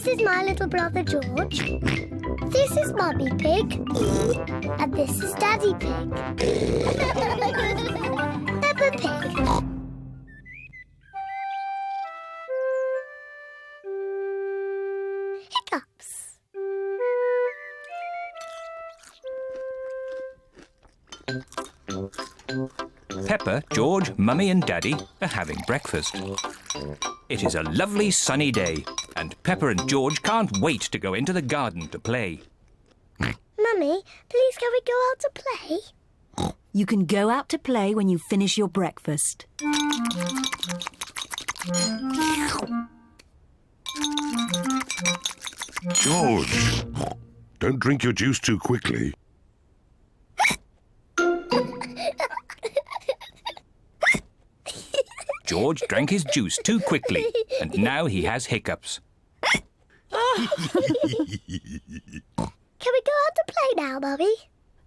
This is my little brother George. This is Mummy Pig. And this is Daddy Pig. Peppa Pig. Hiccups. Peppa, George, Mummy and Daddy are having breakfast. It is a lovely sunny day and Peppa and George can't wait to go into the garden to play. Mummy, please can we go out to play? You can go out to play when you finish your breakfast. George, don't drink your juice too quickly. George drank his juice too quickly and now he has hiccups. Can we go out to play now, Mummy?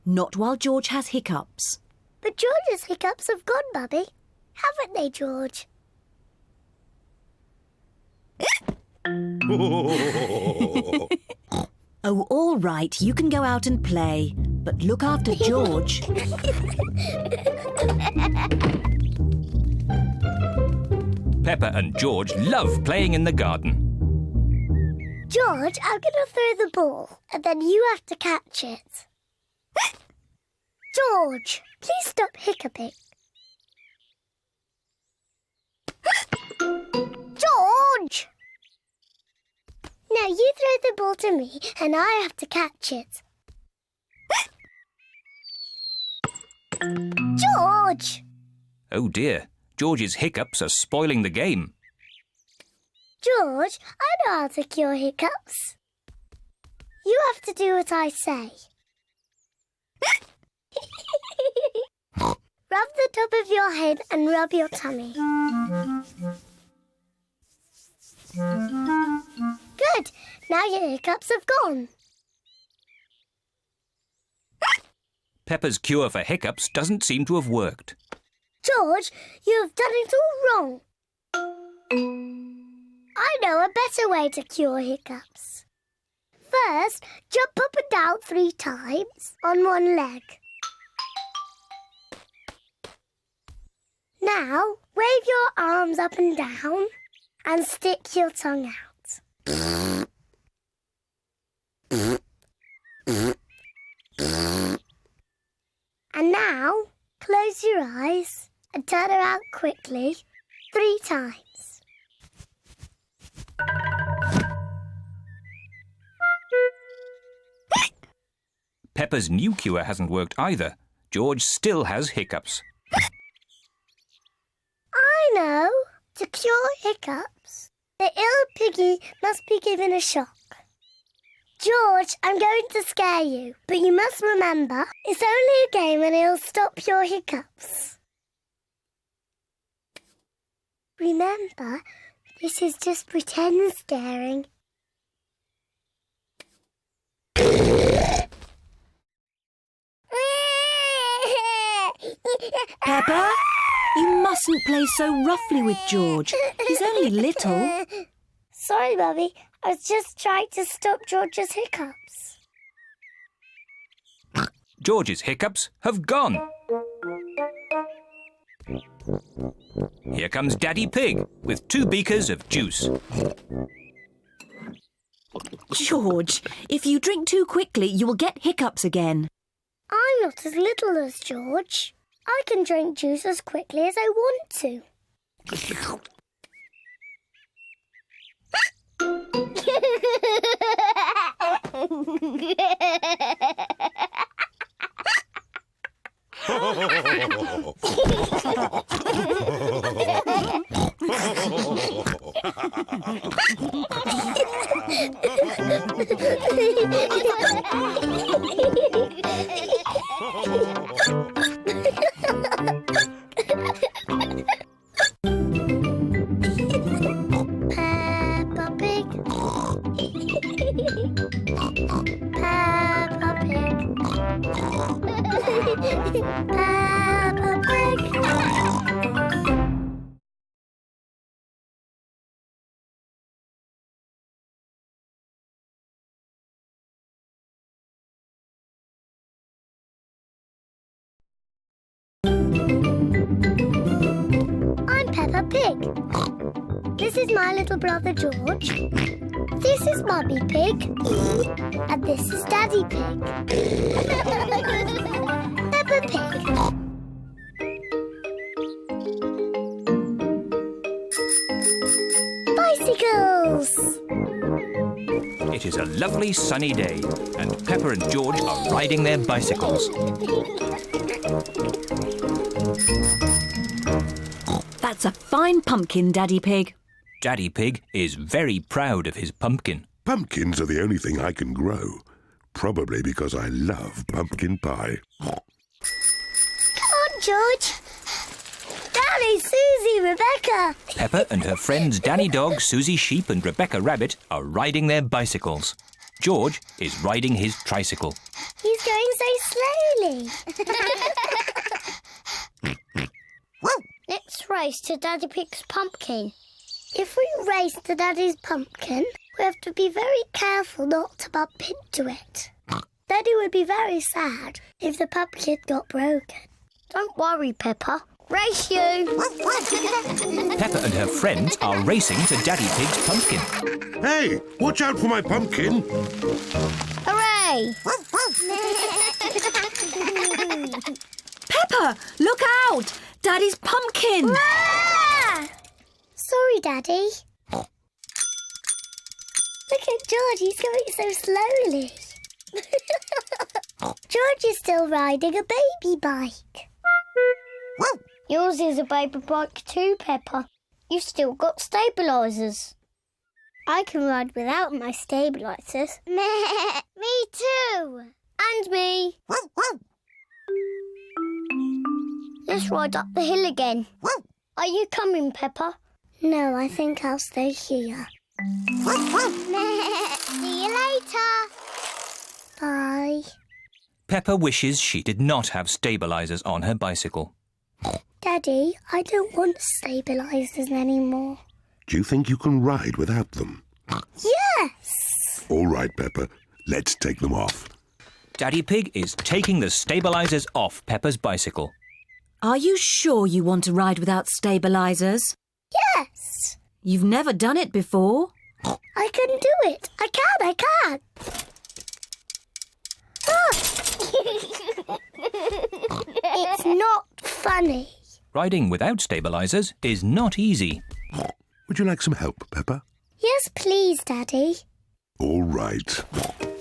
Not while George has hiccups. But George's hiccups have gone, Mummy. Haven't they, George? Oh, all right, you can go out and play. But look after George. Peppa and George love playing in the garden. George, I'm going to throw the ball, and then you have to catch it. George, please stop hiccuping. George! Now you throw the ball to me, and I have to catch it. George! Oh dear, George's hiccups are spoiling the game. George, I know how to cure hiccups. You have to do what I say. Rub the top of your head and rub your tummy. Good. Now your hiccups have gone. Peppa's cure for hiccups doesn't seem to have worked. George, you have done it all wrong. I know a better way to cure hiccups. First, jump up and down 3 times on one leg. Now, wave your arms up and down and stick your tongue out. And now, close your eyes and turn around quickly 3 times. Peppa's new cure hasn't worked either. George still has hiccups. I know. To cure hiccups, the ill piggy must be given a shock. George, I'm going to scare you, but you must remember, it's only a game and it'll stop your hiccups. Remember, this is just pretend scaring. Peppa, you mustn't play so roughly with George. He's only little. Sorry, Mummy. I was just trying to stop George's hiccups. George's hiccups have gone. Here comes Daddy Pig with 2 beakers of juice. George, if you drink too quickly, you will get hiccups again. I'm not as little as George. I can drink juice as quickly as I want to. Peppa Pig. Peppa Pig. Peppa Pig. This is my little brother George. This is Mummy Pig. And this is Daddy Pig. Peppa Pig. Bicycles! It is a lovely sunny day, and Peppa and George are riding their bicycles. That's a fine pumpkin, Daddy Pig. Daddy Pig is very proud of his pumpkin. Pumpkins are the only thing I can grow. Probably because I love pumpkin pie. Come on, George. Daddy, Susie, Rebecca. Peppa and her friends Danny Dog, Susie Sheep and Rebecca Rabbit are riding their bicycles. George is riding his tricycle. He's going so slowly. Let's race to Daddy Pig's pumpkin. If we race to Daddy's pumpkin, we have to be very careful not to bump into it. Daddy would be very sad if the pumpkin got broken. Don't worry, Peppa. Race you! Peppa and her friends are racing to Daddy Pig's pumpkin. Hey, watch out for my pumpkin. Hooray! Peppa, look out! Daddy's pumpkin! Ah! Sorry, Daddy. Look at George, he's going so slowly. George is still riding a baby bike. Yours is a baby bike too, Peppa. You've still got stabilisers. I can ride without my stabilisers. Me too. And me. Let's ride up the hill again. Are you coming, Peppa? No, I think I'll stay here. See you later. Bye. Peppa wishes she did not have stabilisers on her bicycle. Daddy, I don't want stabilisers anymore. Do you think you can ride without them? Yes! All right, Peppa. Let's take them off. Daddy Pig is taking the stabilisers off Peppa's bicycle. Are you sure you want to ride without stabilisers? Yes! You've never done it before. I can do it. I can. Ah! It's not funny. Riding without stabilisers is not easy. Would you like some help, Peppa? Yes, please, Daddy. All right.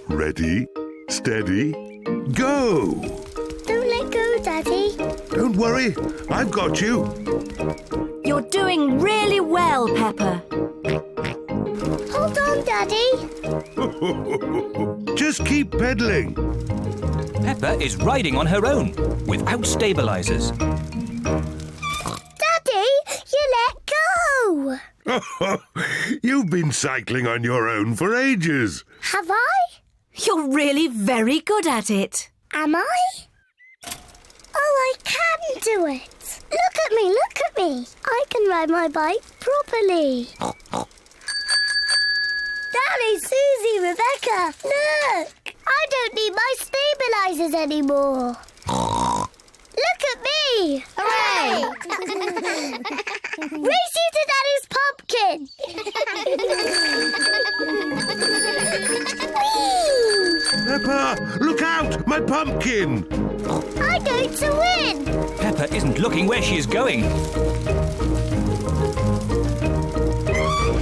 Ready, steady, go! Don't let go, Daddy. Don't worry, I've got you. You're doing really well, Peppa. Hold on, Daddy. Just keep pedaling. Peppa is riding on her own, without stabilisers. Daddy, you let go. You've been cycling on your own for ages. Have I? You're really very good at it. Am I? Oh, I can do it. Look at me. I can ride my bike properly. Daddy, Susie, Rebecca, look! I don't need my stabilisers anymore. Look at me! Hooray! Race you to Daddy's pumpkin! Whee! Peppa, look out! My pumpkin! I'm going to win! Peppa isn't looking where she is going.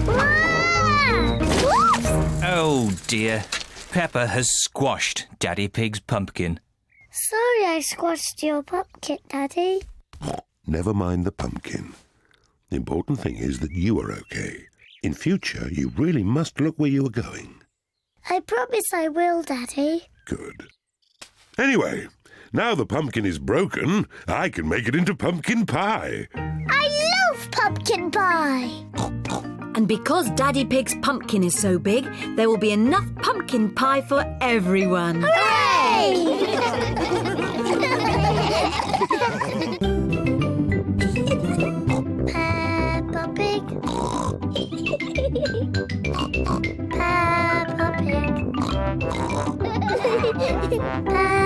Ah! Whoops! Oh dear. Peppa has squashed Daddy Pig's pumpkin. Sorry I squashed your pumpkin, Daddy. Never mind the pumpkin. The important thing is that you are okay. In future, you really must look where you are going. I promise I will, Daddy. Good. Anyway, now the pumpkin is broken, I can make it into pumpkin pie. I love pumpkin pie! And because Daddy Pig's pumpkin is so big, there will be enough pumpkin pie for everyone. Hooray! Peppa Pig. Peppa Pig. Peppa